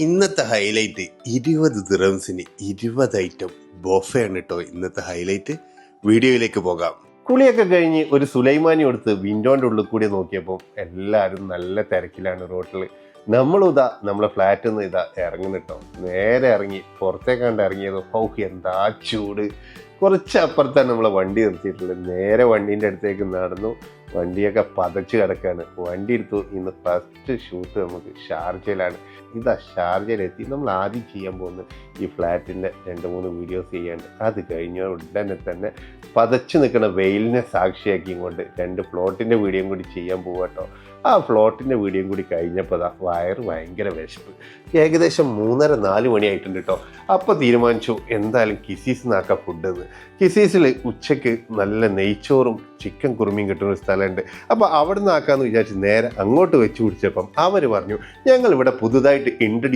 ഇന്നത്തെ highlight 20 ദിറംസിന് 20 item ബൊഫയാണ് കേട്ടോ. ഇന്നത്തെ ഹൈലൈറ്റ്. വീഡിയോയിലേക്ക് പോകാം. കുളിയൊക്കെ കഴിഞ്ഞ് ഒരു സുലൈമാനി എടുത്ത് വിൻഡോൻ്റെ ഉള്ളിൽ കൂടി നോക്കിയപ്പോൾ എല്ലാവരും നല്ല തിരക്കിലാണ് റോട്ടിൽ. നമ്മളിതാ നമ്മളെ ഫ്ലാറ്റിൽ നിന്ന് ഇറങ്ങുന്നിട്ടോ. നേരെ ഇറങ്ങി പുറത്തേക്കാണ്ട് ഇറങ്ങിയത് എന്താ ചൂട്. കുറച്ച് അപ്പുറത്താണ് നമ്മളെ വണ്ടി നിർത്തിയിട്ടുള്ളത്. നേരെ വണ്ടീൻ്റെ അടുത്തേക്ക് നടന്നു. വണ്ടിയൊക്കെ പതച്ച് കിടക്കുകയാണ്. വണ്ടി എടുത്തു. ഇന്ന് ഫസ്റ്റ് ഷൂട്ട് നമുക്ക് ഷാർജയിലാണ്. ഷാർജയിലെത്തി. നമ്മൾ ആദ്യം ചെയ്യാൻ പോകുന്നത് ഈ ഫ്ലാറ്റിൻ്റെ 2-3 വീഡിയോസ് ചെയ്യാണ്ട്. അത് കഴിഞ്ഞ ഉടനെ തന്നെ പതച്ച് നിൽക്കുന്ന വെയിലിനെ സാക്ഷിയാക്കിയും കൊണ്ട് 2 ഫ്ലോട്ടിൻ്റെ വീഡിയോയും കൂടി ചെയ്യാൻ പോകട്ടോ. ആ ഫ്ലോട്ടിൻ്റെ വീഡിയോയും കൂടി കഴിഞ്ഞപ്പോൾ വയറ് ഭയങ്കര വിശപ്പ്. ഏകദേശം 3:30-4 മണിയായിട്ടുണ്ട് കേട്ടോ. അപ്പോൾ തീരുമാനിച്ചു എന്തായാലും കിസീസ് നാക്കാം ഫുഡെന്ന്. കിസീസിൽ ഉച്ചയ്ക്ക് നല്ല നെയ്ച്ചോറും ചിക്കൻ കുറുമിയും കിട്ടുന്ന ഒരു സ്ഥലമുണ്ട്. അപ്പോൾ അവിടെ നിന്ന് ആക്കാമെന്ന് വിചാരിച്ച് നേരെ അങ്ങോട്ട് വെച്ച് പിടിച്ചപ്പം അവർ പറഞ്ഞു ഞങ്ങളിവിടെ പുതുതായിട്ട് ഇൻട്രൊഡ്യൂസ്